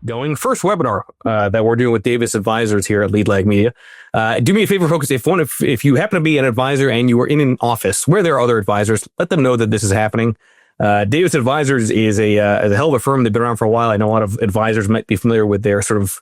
going. First webinar that we're doing with Davis Advisors here at Lead Lag Media. Do me a favor, folks. If you happen to be an advisor and you are in an office where there are other advisors, let them know that this is happening. Davis Advisors is a hell of a firm. They've been around for a while. I know a lot of advisors might be familiar with their sort of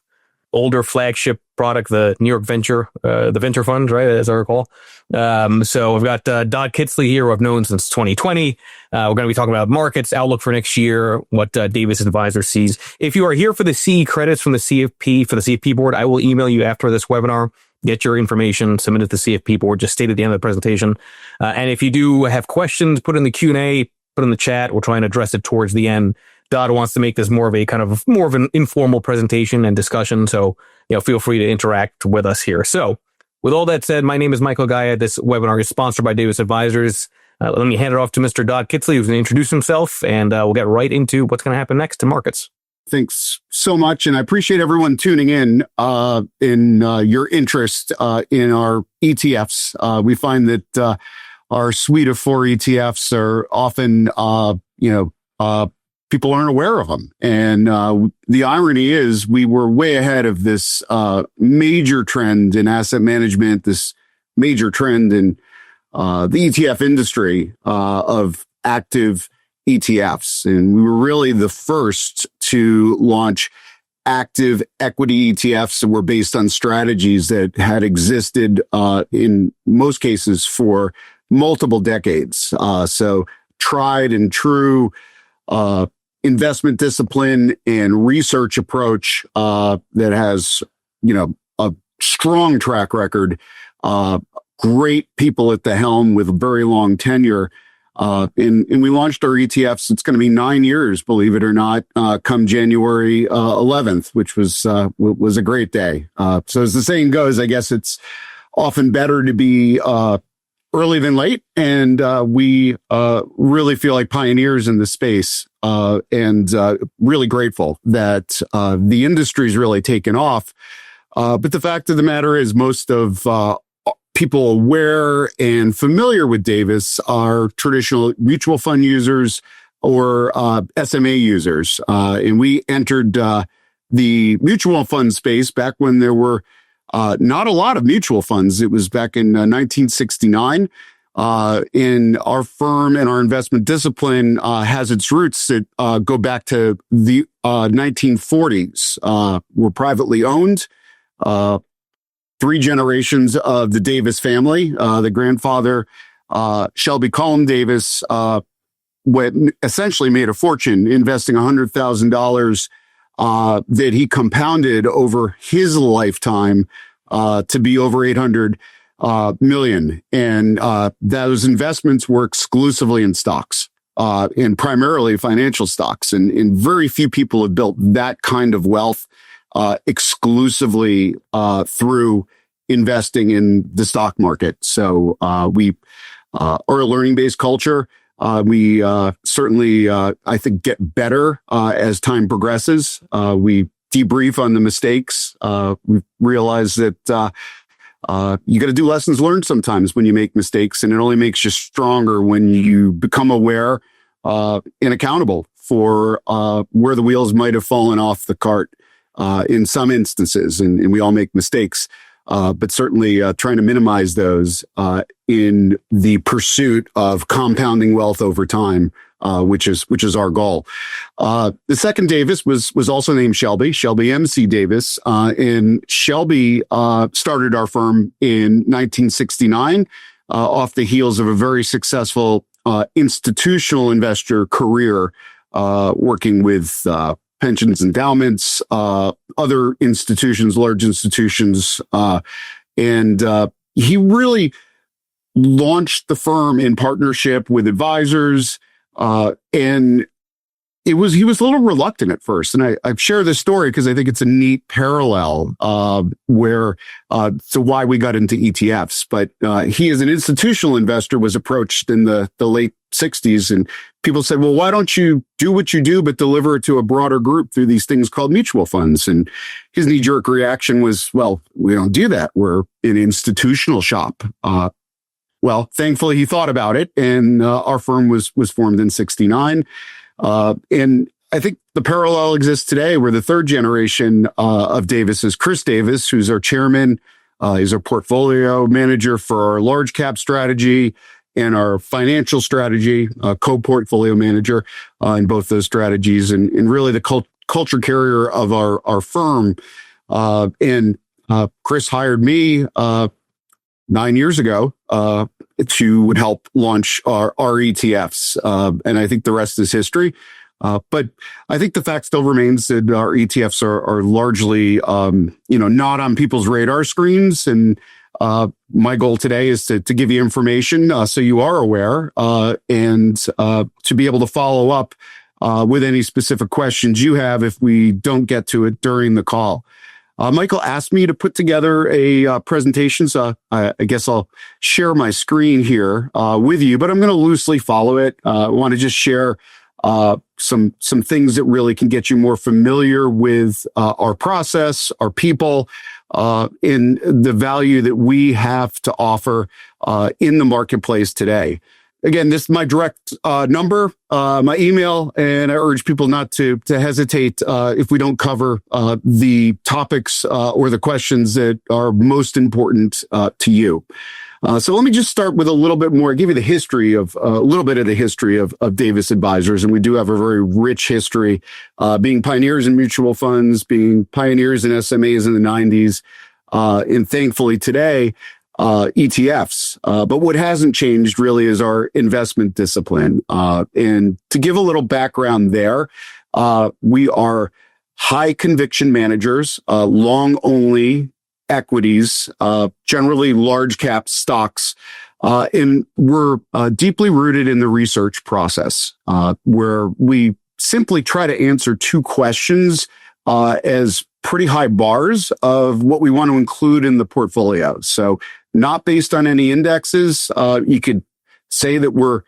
older flagship product, the New York Venture, the Venture Fund, right, as I recall. So we've got Dodd Kittsley here, who I've known since 2020. We're going to be talking about markets, outlook for next year, what Davis Advisors sees. If you are here for the CE credits from the CFP, for the CFP board, I will email you after this webinar. Get your information, submit it to the CFP board, just state at the end of the presentation. And if you do have questions, put in the Q&A, put in the chat. We'll try and address it towards the end. Dodd wants to make this more of an informal presentation and discussion. So, feel free to interact with us here. So with all that said, my name is Michael Gaia. This webinar is sponsored by Davis Advisors. Let me hand it off to Mr. Dodd Kittsley, who's going to introduce himself, and we'll get right into what's going to happen next in markets. Thanks so much. And I appreciate everyone tuning in your interest in our ETFs. We find that our suite of 4 ETFs are often, people aren't aware of them. And the irony is we were way ahead of this major trend in asset management, this major trend in the ETF industry of active ETFs. And we were really the first to launch active equity ETFs that were based on strategies that had existed in most cases for multiple decades. So tried and true investment discipline and research approach that has, a strong track record, great people at the helm with a very long tenure. And we launched our ETFs. It's going to be 9 years, believe it or not, come January 11th, which was a great day. So as the saying goes, I guess it's often better to be early than late. And we really feel like pioneers in the space and really grateful that the industry's really taken off. But the fact of the matter is most of people aware and familiar with Davis are traditional mutual fund users or SMA users. And we entered the mutual fund space back when there were not a lot of mutual funds. It was back in 1969. And our firm and our investment discipline has its roots that go back to the 1940s. We're privately owned. 3 generations of the Davis family. The grandfather, Shelby Cullum Davis, essentially made a fortune investing $100,000 that he compounded over his lifetime to be over 800 million. And those investments were exclusively in stocks and primarily financial stocks. And very few people have built that kind of wealth exclusively through investing in the stock market. So we are a learning-based culture. We certainly, I think, get better as time progresses. We debrief on the mistakes. We realize that you got to do lessons learned sometimes when you make mistakes, and it only makes you stronger when you become aware and accountable for where the wheels might have fallen off the cart in some instances. And we all make mistakes. But certainly trying to minimize those in the pursuit of compounding wealth over time, which is our goal. The second Davis was also named Shelby MC Davis, and Shelby started our firm in 1969 off the heels of a very successful institutional investor career working with pensions, endowments, other institutions, large institutions. And he really launched the firm in partnership with advisors. And he was a little reluctant at first. And I share this story because I think it's a neat parallel to why we got into ETFs. But he, as an institutional investor, was approached in the late 60s, and people said, well, why don't you do what you do, but deliver it to a broader group through these things called mutual funds? And his knee-jerk reaction was, well, we don't do that. We're an institutional shop. Well, thankfully, he thought about it, and our firm was formed in 69. And I think the parallel exists today where the third generation of Davis is Chris Davis, who's our chairman. He's our portfolio manager for our large cap strategy and our financial strategy, co-portfolio manager in both those strategies, and really the culture carrier of our firm. And Chris hired me 9 years ago to help launch our ETFs. And I think the rest is history. But I think the fact still remains that our ETFs are largely, not on people's radar screens. And my goal today is to give you information so you are aware and to be able to follow up with any specific questions you have if we don't get to it during the call. Michael asked me to put together a presentation, so I guess I'll share my screen here with you, but I'm going to loosely follow it. I want to just share some things that really can get you more familiar with our process, our people, and the value that we have to offer in the marketplace today. Again, this is my direct number, my email, and I urge people not to hesitate if we don't cover the topics or the questions that are most important to you. So let me just start with a little bit more, give you the history of a little bit of the history of Davis Advisors. And we do have a very rich history, being pioneers in mutual funds, being pioneers in SMAs in the 90s, and thankfully today, ETFs. But what hasn't changed really is our investment discipline. And to give a little background there, we are high conviction managers, long only equities, generally large cap stocks. And we're deeply rooted in the research process, where we simply try to answer two questions as pretty high bars of what we want to include in the portfolio. So not based on any indexes. You could say that we're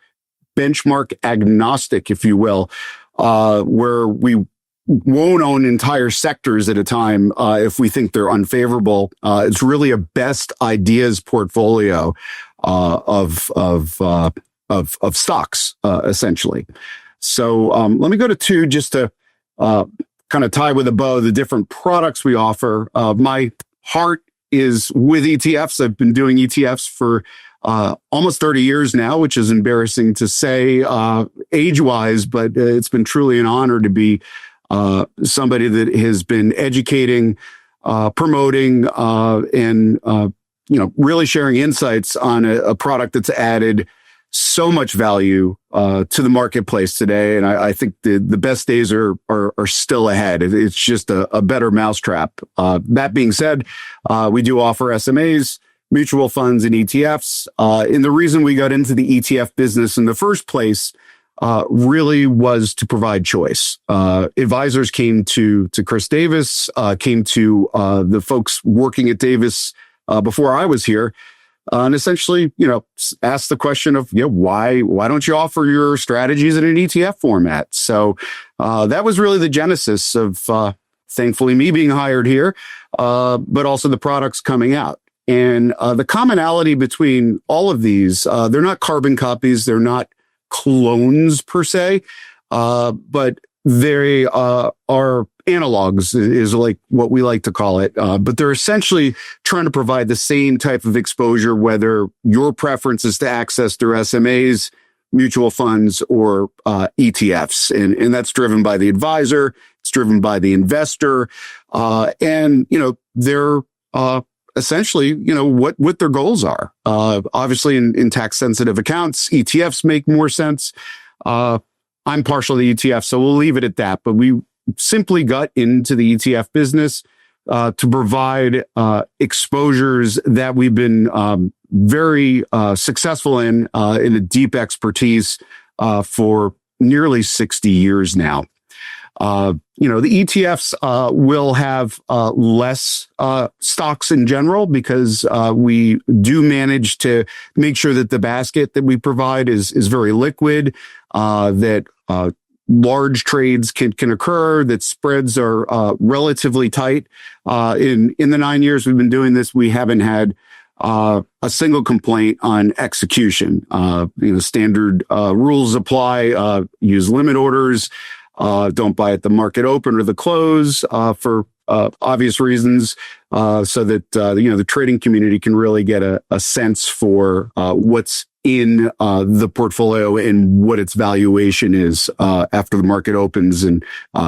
benchmark agnostic, if you will, where we won't own entire sectors at a time if we think they're unfavorable. It's really a best ideas portfolio of stocks, essentially. So let me go to two just to kind of tie with a bow the different products we offer. My heart is with ETFs. I've been doing ETFs for almost 30 years now, which is embarrassing to say age-wise, but it's been truly an honor to be somebody that has been educating, promoting, and really sharing insights on a product that's added so much value to the marketplace today. And I think the best days are still ahead. It's just a better mousetrap. That being said, we do offer SMAs, mutual funds, and ETFs. And the reason we got into the ETF business in the first place really was to provide choice. Advisors came to Chris Davis, came to the folks working at Davis before I was here, and essentially, asked the question of, why don't you offer your strategies in an ETF format? So that was really the genesis of, thankfully, me being hired here, but also the products coming out. And the commonality between all of these, they're not carbon copies, they're not clones per se, but they are analogs is like what we like to call it. But they're essentially trying to provide the same type of exposure, whether your preference is to access through SMAs, mutual funds, or ETFs. And that's driven by the advisor. It's driven by the investor. And they're essentially, what their goals are. Obviously, in tax-sensitive accounts, ETFs make more sense. I'm partial to ETFs, so we'll leave it at that. But we simply got into the ETF business to provide exposures that we've been very successful in a deep expertise for nearly 60 years now. The ETFs will have less stocks in general because we do manage to make sure that the basket that we provide is very liquid, that large trades can occur, that spreads are relatively tight. In the 9 years we've been doing this, we haven't had a single complaint on execution. Standard rules apply, use limit orders. Don't buy at the market open or the close for obvious reasons, so that the trading community can really get a sense for what's in the portfolio and what its valuation is after the market opens. And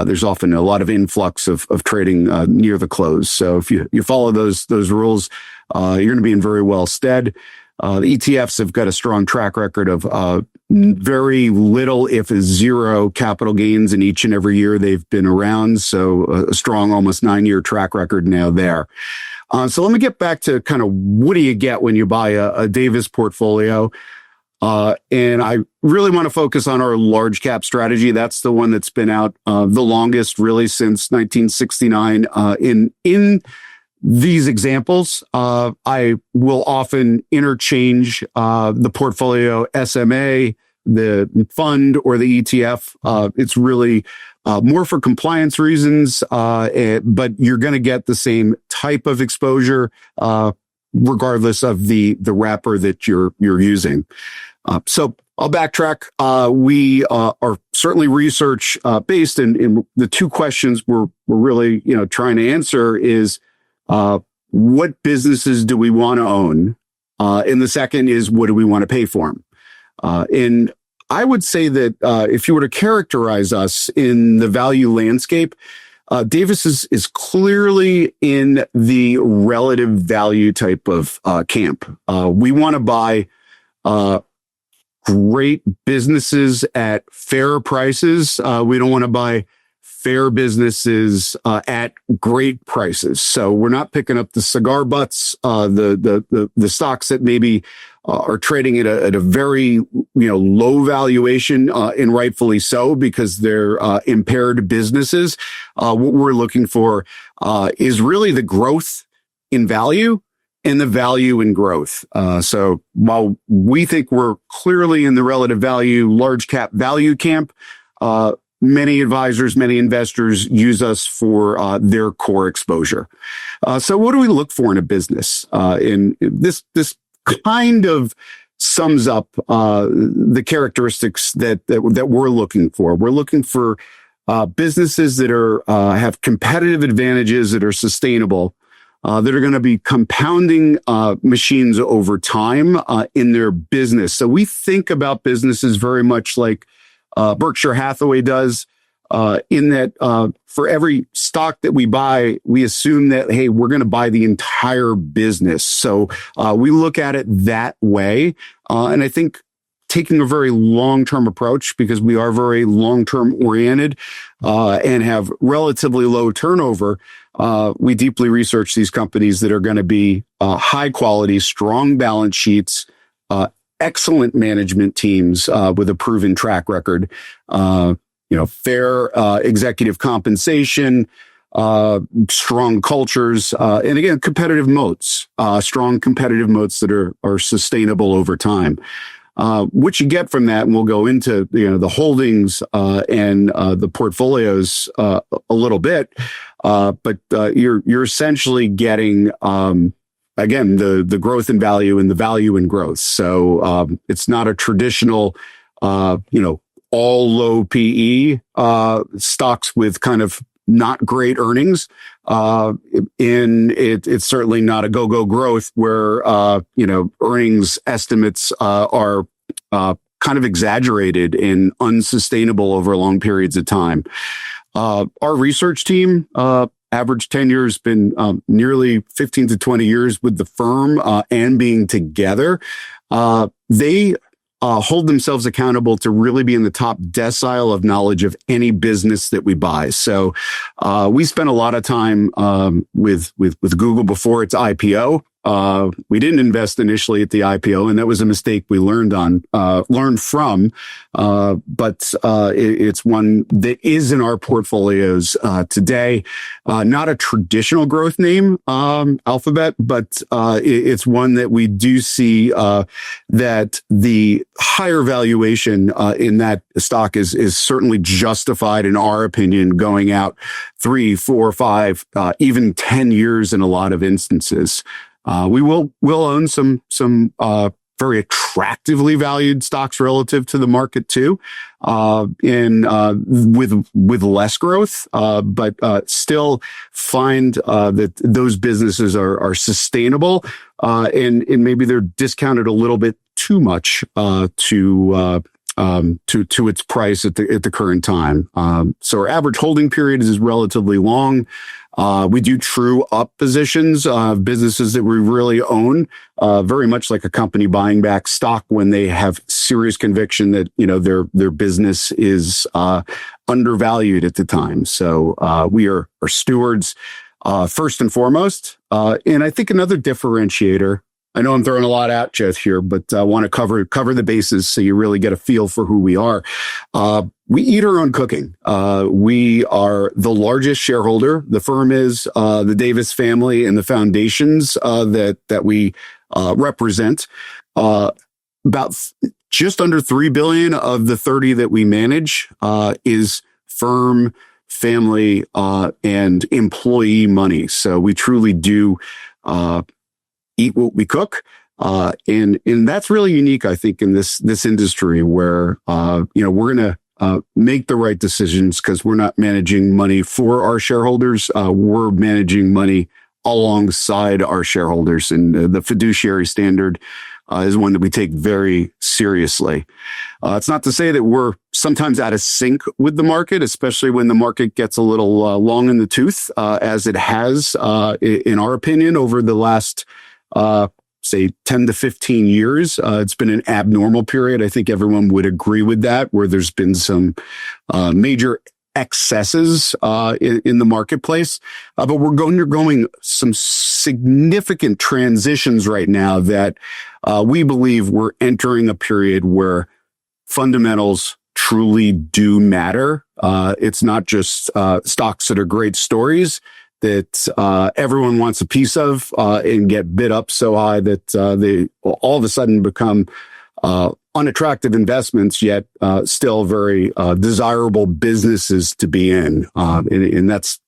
there's often a lot of influx of trading near the close. So if you follow those rules, you're going to be in very well stead. The ETFs have got a strong track record of very little, if zero, capital gains in each and every year they've been around. So a strong, almost 9-year track record now there. So let me get back to kind of what do you get when you buy a Davis portfolio? And I really want to focus on our large cap strategy. That's the one that's been out the longest, really, since 1969. In these examples, I will often interchange the portfolio SMA, the fund, or the ETF. It's really more for compliance reasons, but you're going to get the same type of exposure regardless of the wrapper that you're using. So I'll backtrack. We are certainly research based, and the two questions we're really trying to answer is what businesses do we want to own, and the second is what do we want to pay for them. And I would say that if you were to characterize us in the value landscape, Davis is clearly in the relative value type of camp. We want to buy great businesses at fair prices. We don't want to buy fair businesses at great prices. So we're not picking up the cigar butts, the stocks that maybe are trading at a very low valuation, and rightfully so, because they're impaired businesses. What we're looking for is really the growth in value and the value in growth. So while we think we're clearly in the relative value, large cap value camp, many advisors, many investors use us for their core exposure. So what do we look for in a business? In this kind of sums up the characteristics that we're looking for. We're looking for businesses that are have competitive advantages that are sustainable, that are going to be compounding machines over time in their business. So we think about businesses very much like Berkshire Hathaway does, in that for every stock that we buy, we assume that, hey, we're going to buy the entire business. So we look at it that way. And I think taking a very long-term approach, because we are very long-term oriented and have relatively low turnover, we deeply research these companies that are going to be high quality, strong balance sheets, excellent management teams with a proven track record, fair executive compensation, strong cultures, and again, competitive moats, strong competitive moats that are sustainable over time. What you get from that, and we'll go into the holdings and the portfolios a little bit, but you're essentially getting again the growth in value and the value in growth. So it's not a traditional all low PE stocks with kind of not great earnings. And it's certainly not a go-go growth where, earnings estimates are kind of exaggerated and unsustainable over long periods of time. Our research team, average tenure has been nearly 15 to 20 years with the firm and being together. They hold themselves accountable to really be in the top decile of knowledge of any business that we buy. So we spent a lot of time with Google before its IPO. We didn't invest initially at the IPO, and that was a mistake we learned from. But it's one that is in our portfolios today. Not a traditional growth name, Alphabet, but it's one that we do see that the higher valuation in that stock is certainly justified, in our opinion, going out 3, 4, 5, even 10 years in a lot of instances. We'll own some very attractively valued stocks relative to the market too, with less growth, but still find that those businesses are sustainable, and maybe they're discounted a little bit too much to its price at the current time. So our average holding period is relatively long. We do true up positions, businesses that we really own, very much like a company buying back stock when they have serious conviction that, their business is, undervalued at the time. So, we are stewards, first and foremost. And I think another differentiator, I know I'm throwing a lot at you here, but I want to cover the bases so you really get a feel for who we are. We eat our own cooking. We are the largest shareholder. The firm is the Davis family and the foundations that we represent. About just under $3 billion of the 30 that we manage is firm, family, and employee money. So we truly do eat what we cook. And that's really unique, I think, in this industry where, we're going to make the right decisions because we're not managing money for our shareholders. We're managing money alongside our shareholders. And the fiduciary standard is one that we take very seriously. It's not to say that we're sometimes out of sync with the market, especially when the market gets a little long in the tooth, as it has, in our opinion, over the last say 10 to 15 years. It's been an abnormal period. I think everyone would agree with that, where there's been some major excesses in the marketplace. But we're going some significant transitions right now that we believe we're entering a period where fundamentals truly do matter. It's not just stocks that are great stories that everyone wants a piece of and get bid up so high that they all of a sudden become unattractive investments, yet still very desirable businesses to be in. And that's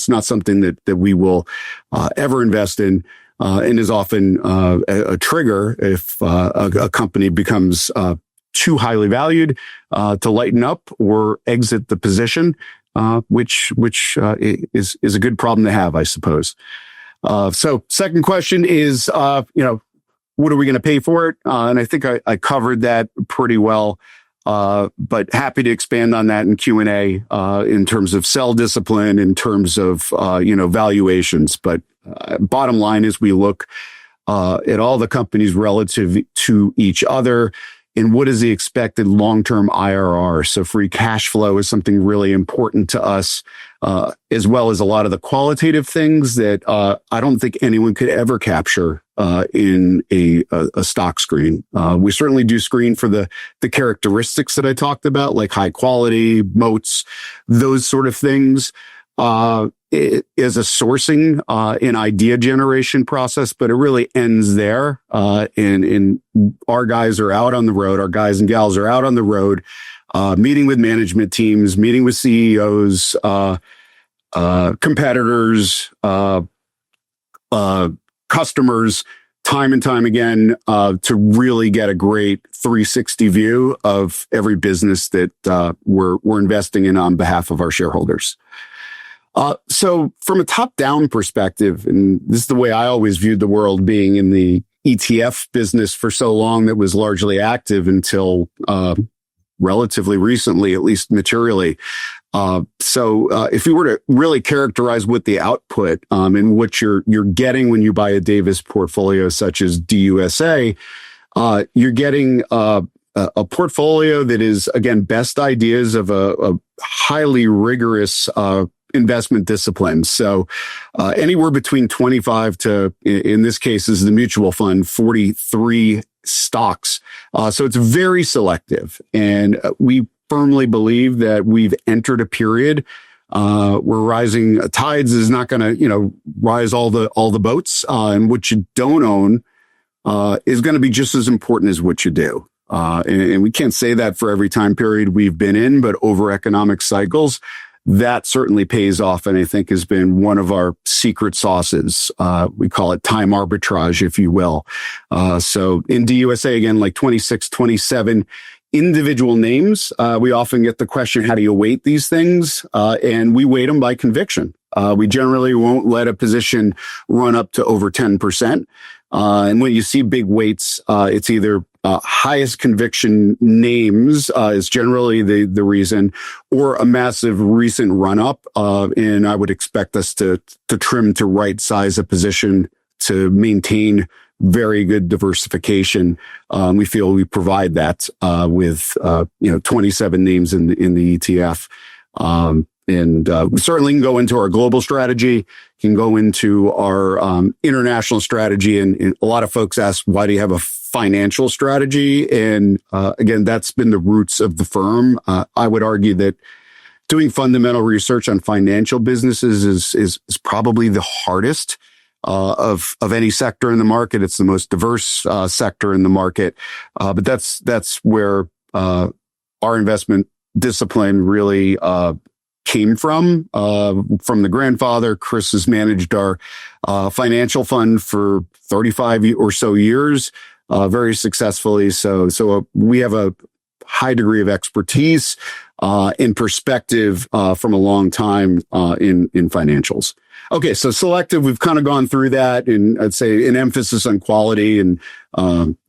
not something that we will ever invest in, and is often a trigger if a company becomes too highly valued to lighten up or exit the position. Which is a good problem to have, I suppose. So second question is, what are we going to pay for it? And I think I covered that pretty well, but happy to expand on that in Q&A, in terms of sell discipline, in terms of, valuations. But bottom line is we look at all the companies relative to each other. And what is the expected long-term IRR? So free cash flow is something really important to us, as well as a lot of the qualitative things that I don't think anyone could ever capture in a stock screen. We certainly do screen for the characteristics that I talked about, like high quality, moats, those sort of things. It is a sourcing and idea generation process, but it really ends there. And our guys are out on the road. Our guys and gals are out on the road, meeting with management teams, meeting with CEOs, competitors, customers, time and time again, to really get a great 360 view of every business that we're investing in on behalf of our shareholders. So from a top-down perspective, and this is the way I always viewed the world, being in the ETF business for so long that was largely active until relatively recently, at least materially. So if you were to really characterize what the output and what you're getting when you buy a Davis portfolio such as DUSA, you're getting a portfolio that is, again, best ideas of a highly rigorous investment discipline. So anywhere between 25 to, in this case, is the mutual fund, 43 stocks. So it's very selective. And we firmly believe that we've entered a period where rising tides is not going to, rise all the boats. And what you don't own is going to be just as important as what you do. And we can't say that for every time period we've been in, but over economic cycles, that certainly pays off, and I think has been one of our secret sauces. We call it time arbitrage, if you will. So in DUSA, again, like 26, 27 individual names, we often get the question, how do you weight these things? And we weight them by conviction. We generally won't let a position run up to over 10%. And when you see big weights, it's either highest conviction names is generally the reason, or a massive recent run up. And I would expect us to trim to right size a position to maintain very good diversification. We feel we provide that with 27 names in the ETF. And we certainly can go into our global strategy, can go into our international strategy. And a lot of folks ask, why do you have a financial strategy? And again, that's been the roots of the firm. I would argue that doing fundamental research on financial businesses is probably the hardest of any sector in the market. It's the most diverse sector in the market. But that's where our investment discipline really came from the grandfather. Chris has managed our financial fund for 35 or so years, very successfully. So we have a high degree of expertise in perspective from a long time in financials. Okay, so selective, we've kind of gone through that, and I'd say an emphasis on quality and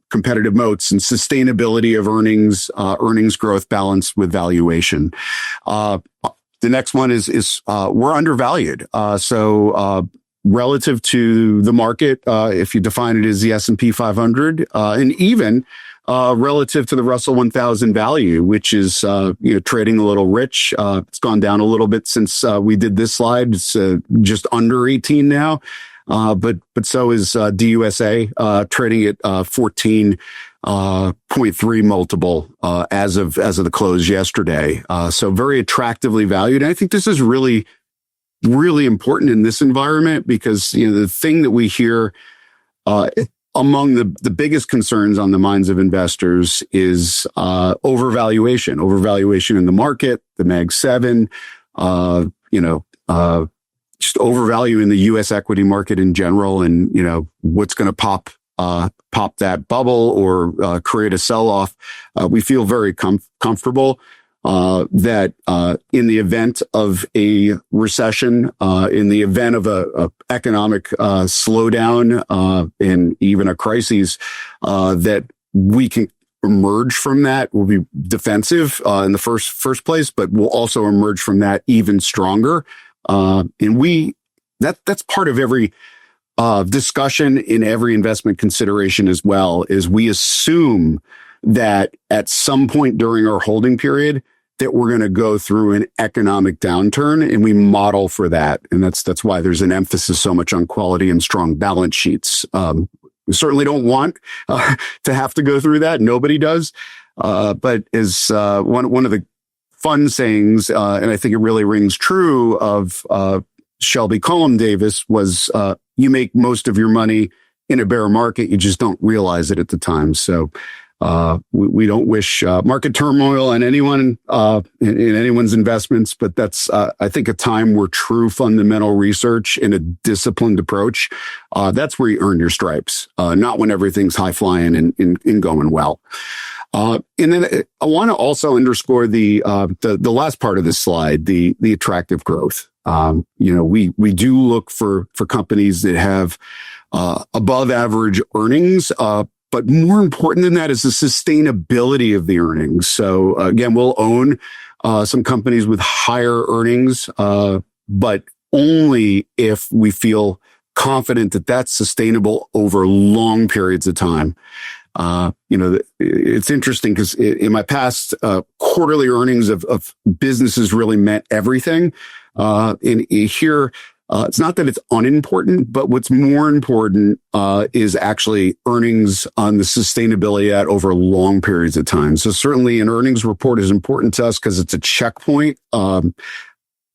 competitive moats and sustainability of earnings growth balanced with valuation. The next one is we're undervalued. So relative to the market, if you define it as the S&P 500, and even relative to the Russell 1000 value, which is trading a little rich. It's gone down a little bit since we did this slide. It's just under 18 now. But so is DUSA, trading at 14.3 multiple as of the close yesterday. So very attractively valued. And I think this is really, really important in this environment, because the thing that we hear among the biggest concerns on the minds of investors is overvaluation in the market, the Mag 7, just overvaluing the U.S. equity market in general, and what's going to pop that bubble or create a sell-off. We feel very comfortable that in the event of a recession, in the event of a economic slowdown, and even a crisis, that we can emerge from that. We'll be defensive in the first place, but we'll also emerge from that even stronger. And that's part of every discussion in every investment consideration as well, is we assume that at some point during our holding period that we're going to go through an economic downturn, and we model for that. And that's why there's an emphasis so much on quality and strong balance sheets. We certainly don't want to have to go through that. Nobody does. But as one of the fun sayings, and I think it really rings true, of Shelby Cullum Davis was, you make most of your money in a bear market. You just don't realize it at the time. So we don't wish market turmoil on anyone, in anyone's investments, but that's, I think, a time where true fundamental research and a disciplined approach, that's where you earn your stripes, not when everything's high flying and going well. And then I want to also underscore the last part of this slide, the attractive growth. We do look for companies that have above average earnings, but more important than that is the sustainability of the earnings. So again, we'll own some companies with higher earnings, but only if we feel confident that that's sustainable over long periods of time. It's interesting because in my past, quarterly earnings of businesses really meant everything. And here, it's not that it's unimportant, but what's more important is actually earnings on the sustainability at over long periods of time. So certainly an earnings report is important to us because it's a checkpoint along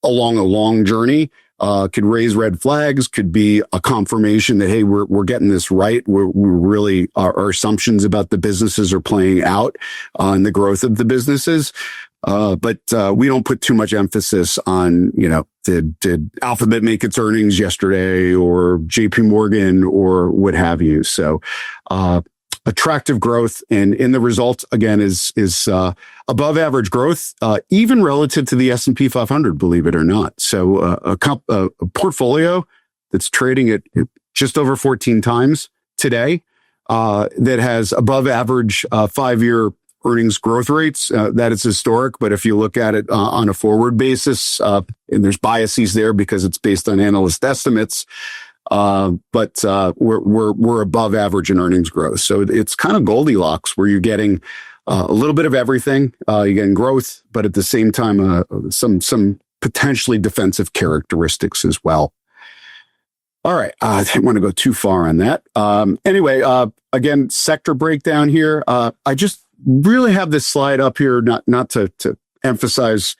a long journey. Could raise red flags, could be a confirmation that, hey, we're getting this right. We're really, our assumptions about the businesses are playing out and the growth of the businesses. But we don't put too much emphasis on, did Alphabet make its earnings yesterday, or JP Morgan, or what have you. So, attractive growth, and in the result again is above average growth, even relative to the S&P 500, believe it or not. So, a portfolio that's trading at just over 14 times today, that has above average 5-year earnings growth rates. That is historic, but if you look at it on a forward basis, and there's biases there because it's based on analyst estimates, but we're above average in earnings growth. So it's kind of Goldilocks, where you're getting a little bit of everything. You're getting growth, but at the same time, some potentially defensive characteristics as well. All right. I didn't want to go too far on that. Anyway, again, sector breakdown here. I just really have this slide up here, not to emphasize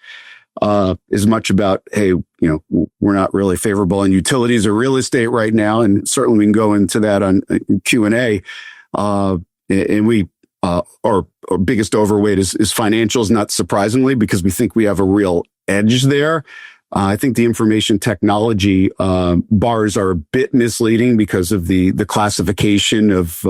as much about, hey, we're not really favorable in utilities or real estate right now. And certainly we can go into that on Q&A. And we, our biggest overweight is financials, not surprisingly, because we think we have a real edge there. I think the information technology bars are a bit misleading because of the classification of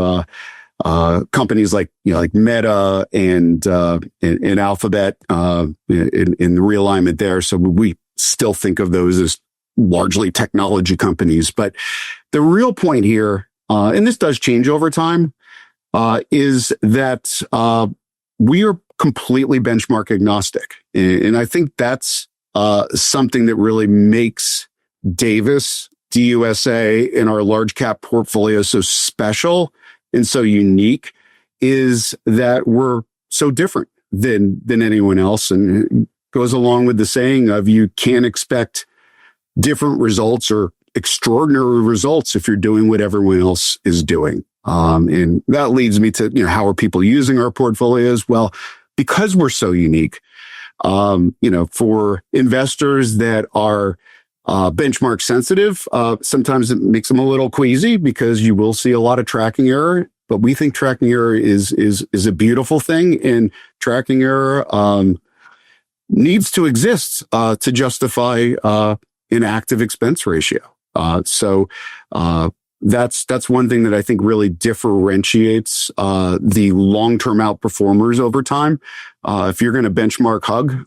companies like Meta and Alphabet in the realignment there. So we still think of those as largely technology companies. But the real point here, and this does change over time, is that we are completely benchmark agnostic, and I think that's something that really makes Davis, DUSA, and our large cap portfolio so special and so unique, is that we're so different than anyone else. And it goes along with the saying of, you can't expect different results or extraordinary results if you're doing what everyone else is doing. And that leads me to, how are people using our portfolios? Well, because we're so unique, for investors that are benchmark sensitive, sometimes it makes them a little queasy because you will see a lot of tracking error. But we think tracking error is a beautiful thing, and tracking error needs to exist to justify an active expense ratio. So that's one thing that I think really differentiates the long-term outperformers over time. If you're going to benchmark hug,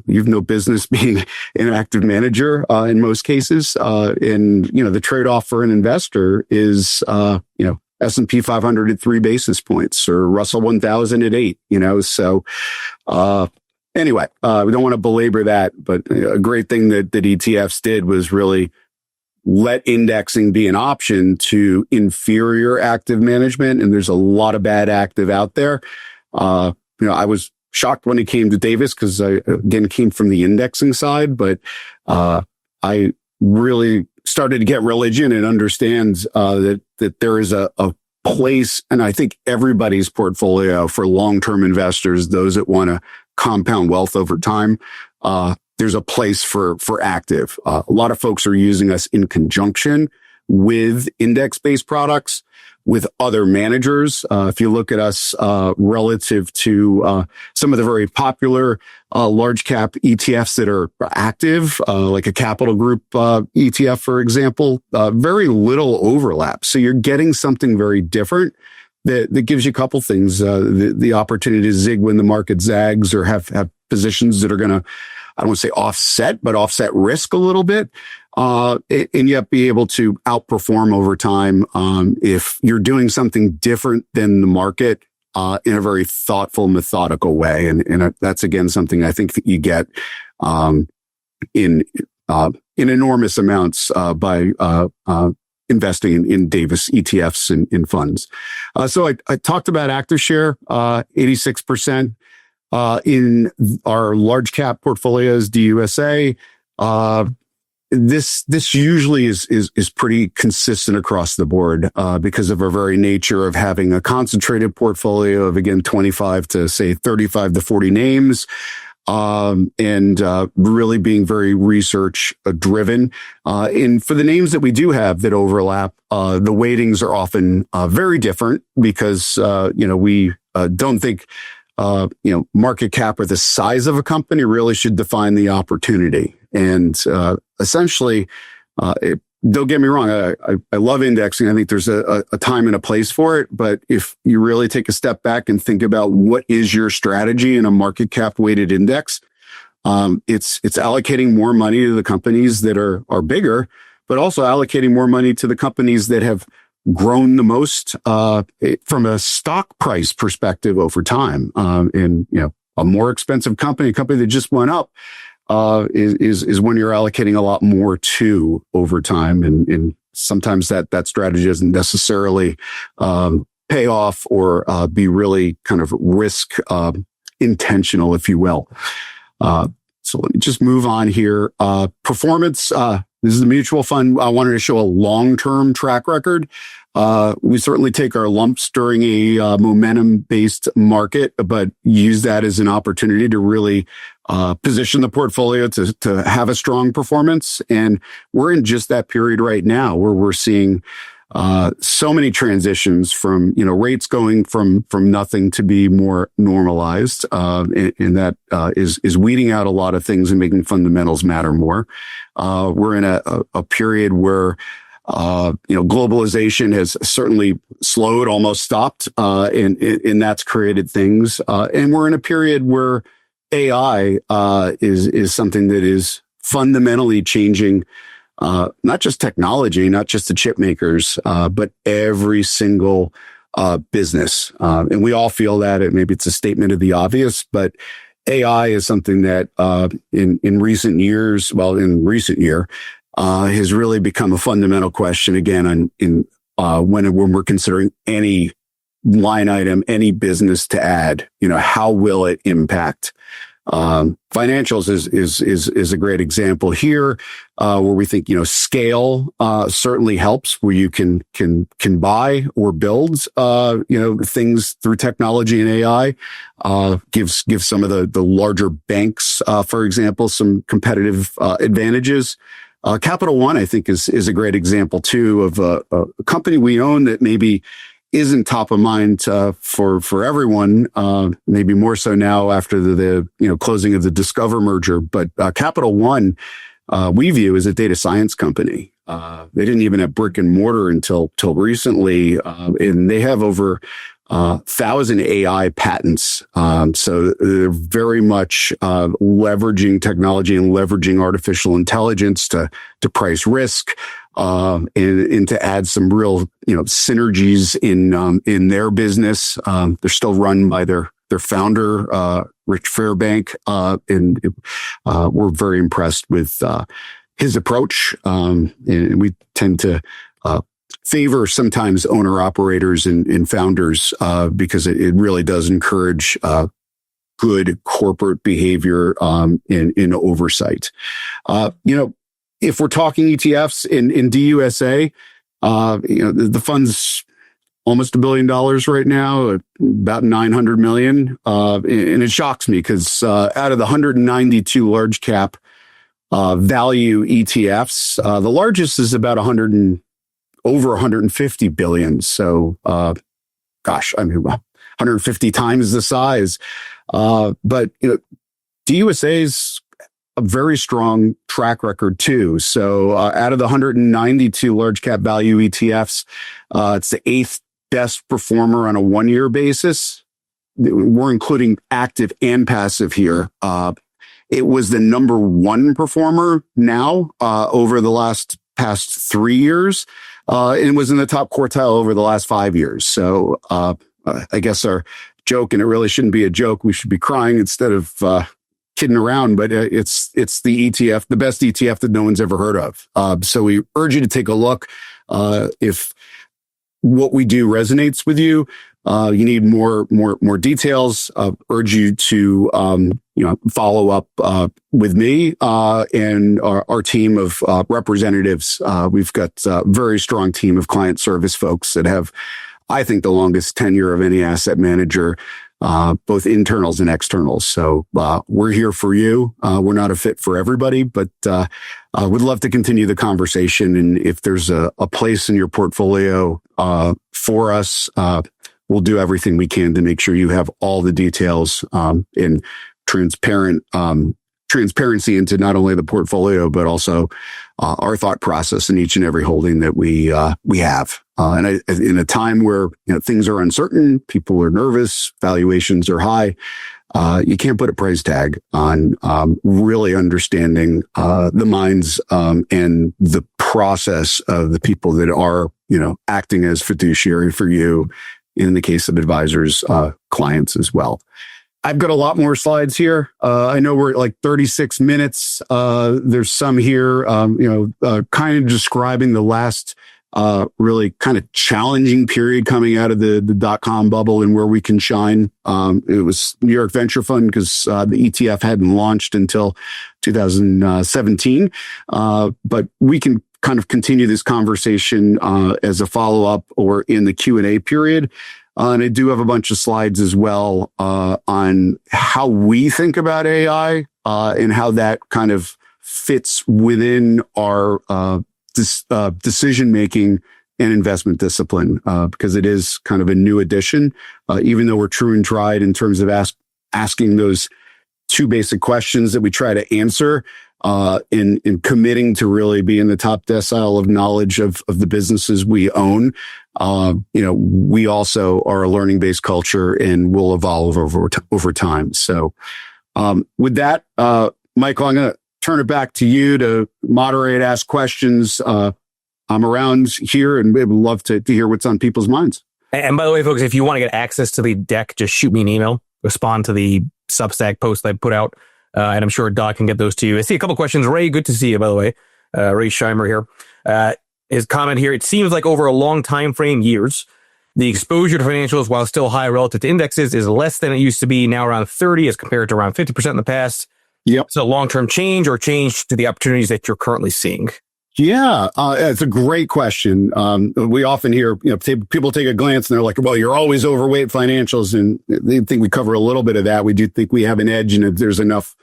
you've no business being an active manager in most cases. And the trade-off for an investor is S&P 500 at 3 basis points, or Russell 1000 at 8. So anyway, we don't want to belabor that, but a great thing that ETFs did was really let indexing be an option to inferior active management. And there's a lot of bad active out there. I was shocked when it came to Davis because I, again, came from the indexing side, but I really started to get religion and understand that there is a place, and I think everybody's portfolio for long-term investors, those that want to compound wealth over time, there's a place for active. A lot of folks are using us in conjunction with index-based products, with other managers. If you look at us relative to some of the very popular large cap ETFs that are active, like a Capital Group ETF, for example, very little overlap. So you're getting something very different that gives you a couple things. The opportunity to zig when the market zags, or have positions that are going to, I don't want to say offset, but offset risk a little bit, and yet be able to outperform over time if you're doing something different than the market in a very thoughtful, methodical way. And that's, again, something I think that you get in enormous amounts by investing in Davis ETFs and in funds. So I talked about active share, 86%. In our large cap portfolios, DUSA, this usually is pretty consistent across the board, because of our very nature of having a concentrated portfolio of, again, 25 to say 35 to 40 names, and really being very research driven. And for the names that we do have that overlap, the weightings are often very different because we don't think market cap or the size of a company really should define the opportunity. And essentially, don't get me wrong, I love indexing. I think there's a time and a place for it. But if you really take a step back and think about what is your strategy in a market cap weighted index, it's allocating more money to the companies that are bigger, but also allocating more money to the companies that have grown the most from a stock price perspective over time. And a more expensive company, a company that just went up, is when you're allocating a lot more to over time, and sometimes that strategy doesn't necessarily pay off or be really kind of risk intentional, if you will. So let me just move on here. Performance. This is a mutual fund. I wanted to show a long-term track record. We certainly take our lumps during a momentum-based market, but use that as an opportunity to really position the portfolio to have a strong performance. And we're in just that period right now where we're seeing so many transitions from rates going from nothing to be more normalized, and that is weeding out a lot of things and making fundamentals matter more. We're in a period where globalization has certainly slowed, almost stopped, and that's created things. And we're in a period where AI is something that is fundamentally changing not just technology, not just the chip makers, but every single business. And we all feel that. Maybe it's a statement of the obvious, but AI is something that in recent year has really become a fundamental question again when we're considering any line item, any business to add. How will it impact? Financials is a great example here, where we think scale certainly helps, where you can buy or build things through technology and AI. Gives some of the larger banks, for example, some competitive advantages. Capital One, I think, is a great example too of a company we own that maybe isn't top of mind for everyone, maybe more so now after the closing of the Discover merger. But Capital One, we view as a data science company. They didn't even have brick and mortar until recently, and they have over 1,000 AI patents. So they're very much leveraging technology and leveraging artificial intelligence to price risk. And to add some real, synergies in their business. They're still run by their founder, Rich Fairbank, and we're very impressed with his approach. And we tend to favor sometimes owner operators and founders because it really does encourage good corporate behavior in oversight. If we're talking ETFs in DUSA, the fund's almost $1 billion right now, about 900 million. And it shocks me because out of the 192 large cap value ETFs, the largest is about over 150 billion. So, 150 times the size. But DUSA's a very strong track record too. So out of the 192 large cap value ETFs, it's the 8th best performer on a 1-year basis. We're including active and passive here. It was the number 1 performer now over the past 3 years, and was in the top quartile over the last 5 years. So I guess our joke, and it really shouldn't be a joke, we should be crying instead of kidding around, but it's the ETF, the best ETF that no one's ever heard of. So we urge you to take a look. If what we do resonates with you, you need more details. Urge you to follow up with me and our team of representatives. We've got a very strong team of client service folks that have, I think, the longest tenure of any asset manager, both internals and externals. So we're here for you. We're not a fit for everybody, but would love to continue the conversation. And if there's a place in your portfolio for us, we'll do everything we can to make sure you have all the details in transparency into not only the portfolio, but also our thought process in each and every holding that we have. And in a time where things are uncertain, people are nervous, valuations are high, you can't put a price tag on really understanding the minds and the process of the people that are acting as fiduciary for you in the case of advisors, clients as well. I've got a lot more slides here. I know we're at like 36 minutes. There's some here, kind of describing the last really kind of challenging period coming out of the dot-com bubble and where we can shine. It was New York Venture Fund because the ETF hadn't launched until 2017. But we can kind of continue this conversation as a follow-up or in the Q&A period. And I do have a bunch of slides as well on how we think about AI and how that kind of fits within our decision-making and investment discipline, because it is kind of a new addition, even though we're true and tried in terms of asking those two basic questions that we try to answer in committing to really be in the top decile of knowledge of the businesses we own. We also are a learning-based culture and will evolve over time. So with that, Michael, I'm going to turn it back to you to moderate, ask questions. I'm around here and would love to hear what's on people's minds. And by the way, folks, if you want to get access to the deck, just shoot me an email, respond to the Substack post I put out, and I'm sure Doc can get those to you. I see a couple questions. Ray, good to see you, by the way. Ray Scheimer here. His comment here, it seems like over a long time frame, years, the exposure to financials, while still high relative to indexes, is less than it used to be, now around 30 as compared to around 50% in the past. Yep. So long-term change or change to the opportunities that you're currently seeing? Yeah, it's a great question. We often hear, people take a glance and they're like, well, you're always overweight financials. And they think we cover a little bit of that. We do think we have an edge and there's enough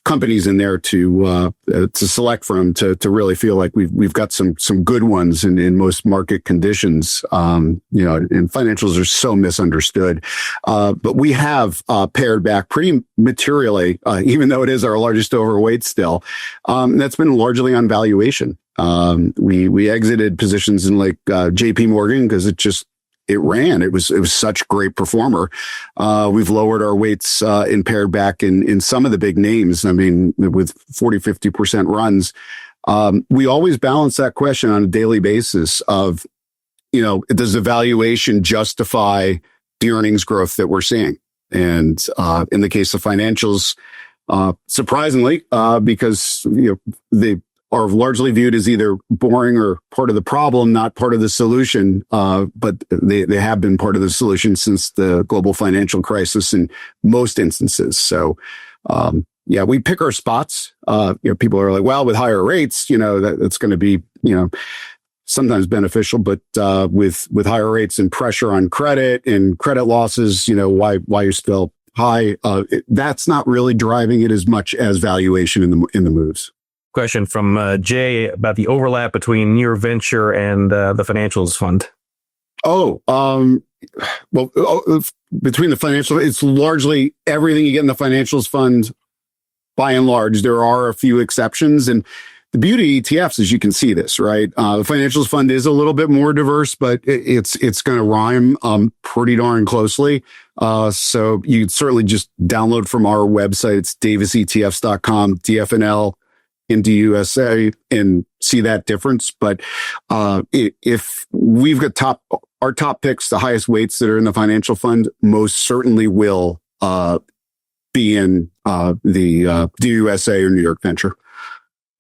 companies in there to select from to really feel like we've got some good ones in most market conditions. And financials are so misunderstood. But we have pared back pretty materially, even though it is our largest overweight still. That's been largely on valuation. We exited positions in like JP Morgan because it ran. It was such a great performer. We've lowered our weights and pared back in some of the big names. I mean, with 40, 50% runs. We always balance that question on a daily basis of, does the valuation justify the earnings growth that we're seeing? And in the case of financials, surprisingly, because they are largely viewed as either boring or part of the problem, not part of the solution. But they have been part of the solution since the global financial crisis in most instances. So, we pick our spots. People are like, well, with higher rates, that's going to be, sometimes beneficial, but with higher rates and pressure on credit and credit losses, why you're still high, that's not really driving it as much as valuation in the moves. Question from Jay about the overlap between Near Venture and the financials fund. Between the financial, it's largely everything you get in the financials fund. By and large, there are a few exceptions, and the beauty of ETFs is you can see this, right? The financials fund is a little bit more diverse, but it's going to rhyme pretty darn closely. So you certainly just download from our website. It's davisetfs.com, DFNL. Into USA and see that difference. But if we've got our top picks, the highest weights that are in the financial fund, most certainly will be in the USA or New York Venture.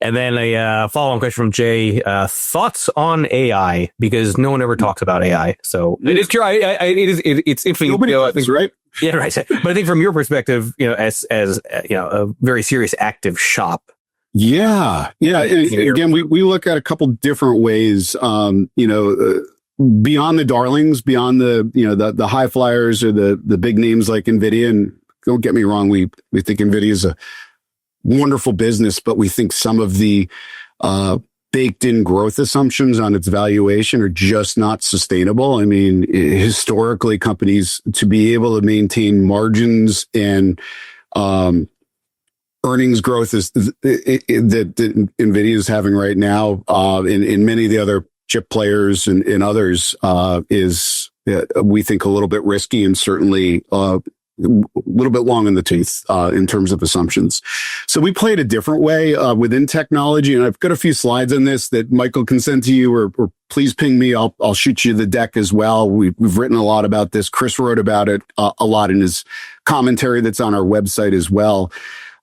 And then a follow-on question from Jay. Thoughts on AI? Because no one ever talks about AI. So it is true. It's interesting. Nobody does, right? Yeah, right. But I think from your perspective, as a very serious active shop. Yeah. Again, we look at a couple different ways, beyond the darlings, beyond the high flyers or the big names like NVIDIA. And don't get me wrong, we think NVIDIA is a wonderful business, but we think some of the baked in growth assumptions on its valuation are just not sustainable. I mean, historically, companies to be able to maintain margins and earnings growth that NVIDIA is having right now, in many of the other chip players and others, is we think a little bit risky and certainly a little bit long in the tooth in terms of assumptions. So we played a different way within technology, and I've got a few slides on this that Michael can send to you, or please ping me. I'll shoot you the deck as well. We've written a lot about this. Chris wrote about it a lot in his commentary that's on our website as well.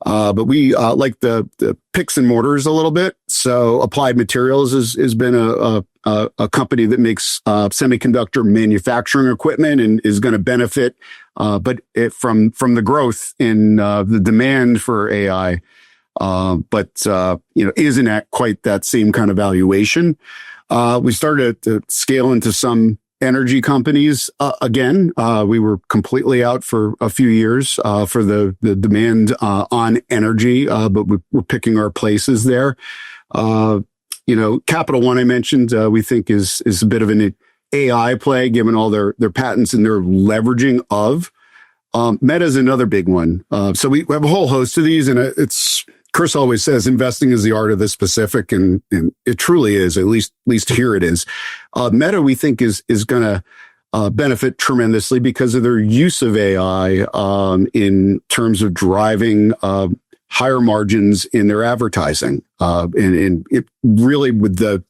But we like the picks and mortars a little bit. So Applied Materials has been a company that makes semiconductor manufacturing equipment and is going to benefit, but from the growth in the demand for AI, but isn't at quite that same kind of valuation. We started to scale into some energy companies. Again, we were completely out for a few years for the demand on energy, but we're picking our places there. Capital One I mentioned, we think is a bit of an AI play, given all their patents and their leveraging of. Meta is another big one. So we have a whole host of these, and it's Chris always says investing is the art of the specific, and it truly is. At least here it is. Meta, we think, is going to benefit tremendously because of their use of AI in terms of driving higher margins in their advertising, and it really, with the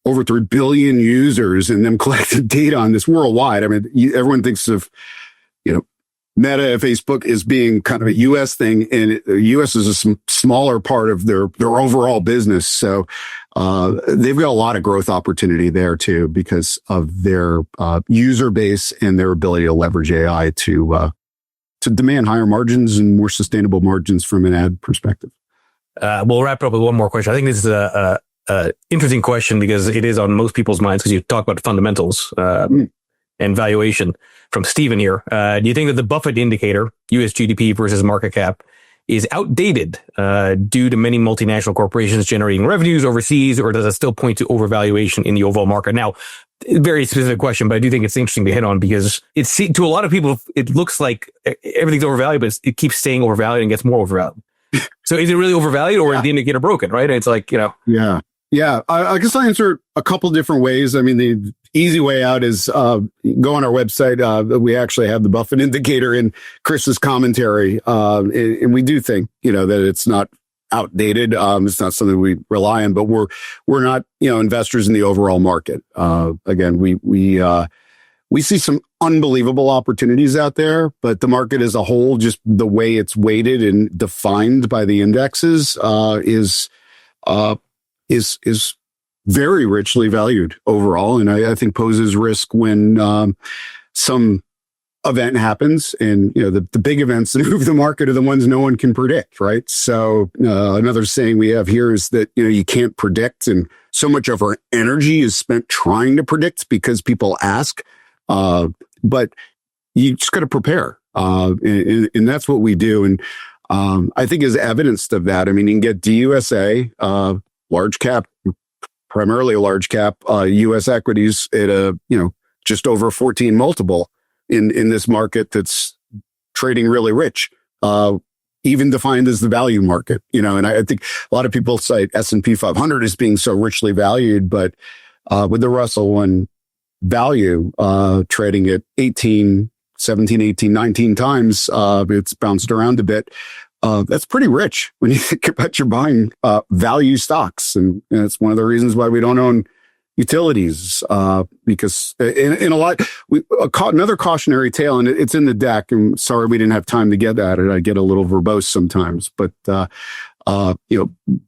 over 3 billion users and them collecting data on this worldwide. I mean, everyone thinks of Meta, Facebook, is being kind of a U.S. thing, and the U.S. is a smaller part of their overall business. So they've got a lot of growth opportunity there too, because of their user base and their ability to leverage AI to demand higher margins and more sustainable margins from an ad perspective. We'll wrap it up with one more question. I think this is a interesting question because it is on most people's minds, because you talk about fundamentals and valuation. From Steven here, do you think that the Buffett indicator, US GDP versus market cap, is outdated due to many multinational corporations generating revenues overseas, or does it still point to overvaluation in the overall market? Now, very specific question, but I do think it's interesting to hit on, because to a lot of people, it looks like everything's overvalued, but it keeps staying overvalued and gets more overvalued. So is it really overvalued, or is the indicator broken, right? And it's like, Yeah. I guess I'll answer a couple different ways. I mean, the easy way out is go on our website. We actually have the Buffett indicator in Chris's commentary. And we do think, that it's not outdated. It's not something we rely on, but we're not, investors in the overall market. Again, we see some unbelievable opportunities out there, but the market as a whole, just the way it's weighted and defined by the indexes, is very richly valued overall. And I think poses risk when some event happens, and the big events that move the market are the ones no one can predict, right? So another saying we have here is that you can't predict, and so much of our energy is spent trying to predict because people ask, but you just got to prepare, and that's what we do. And I think as evidenced of that, I mean, you can get DUSA, large cap, primarily large cap U.S. equities at a just over 14 multiple in this market that's trading really rich, even defined as the value market. And I think a lot of people cite S&P 500 as being so richly valued, but with the Russell 1 value trading at 17, 18, 19 times, it's bounced around a bit. That's pretty rich when you think about you're buying value stocks. And it's one of the reasons why we don't own utilities, because in a lot, another cautionary tale, and it's in the deck. I'm sorry we didn't have time to get at it. I get a little verbose sometimes, but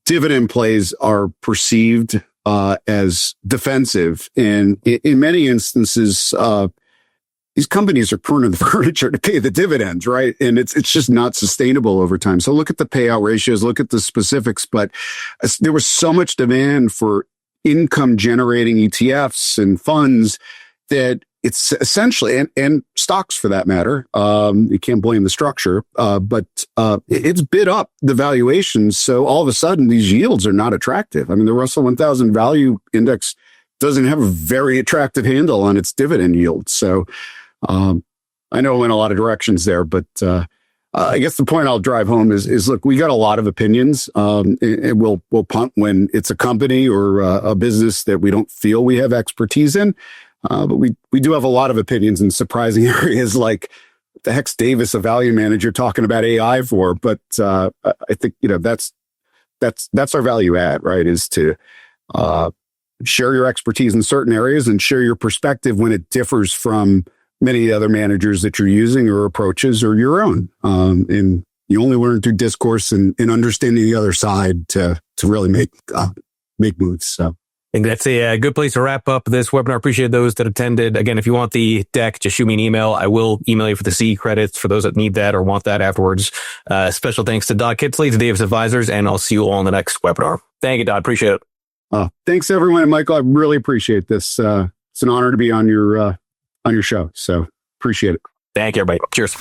dividend plays are perceived as defensive. And in many instances, these companies are pruning the furniture to pay the dividends, right? And it's just not sustainable over time. So look at the payout ratios, look at the specifics, but there was so much demand for income generating ETFs and funds that it's essentially, and stocks for that matter, you can't blame the structure, but it's bid up the valuations. So all of a sudden, these yields are not attractive. I mean, the Russell 1000 Value Index doesn't have a very attractive handle on its dividend yield. So I know I went a lot of directions there, but I guess the point I'll drive home is look, we got a lot of opinions. And we'll punt when it's a company or a business that we don't feel we have expertise in. But we do have a lot of opinions in surprising areas, like the heck's Davis, a value manager, talking about AI for. But I think that's our value add, right? Is to share your expertise in certain areas and share your perspective when it differs from many other managers that you're using or approaches or your own. And you only learn through discourse and understanding the other side to really make moves. So I think that's a good place to wrap up this webinar. Appreciate those that attended. Again, if you want the deck, just shoot me an email. I will email you for the C credits for those that need that or want that afterwards. Special thanks to Dodd Kittsley, to Davis Advisors, and I'll see you all in the next webinar. Thank you, Dodd. Appreciate it. Thanks, everyone. And Michael, I really appreciate this. It's an honor to be on your show. So appreciate it. Thank you, everybody. Cheers.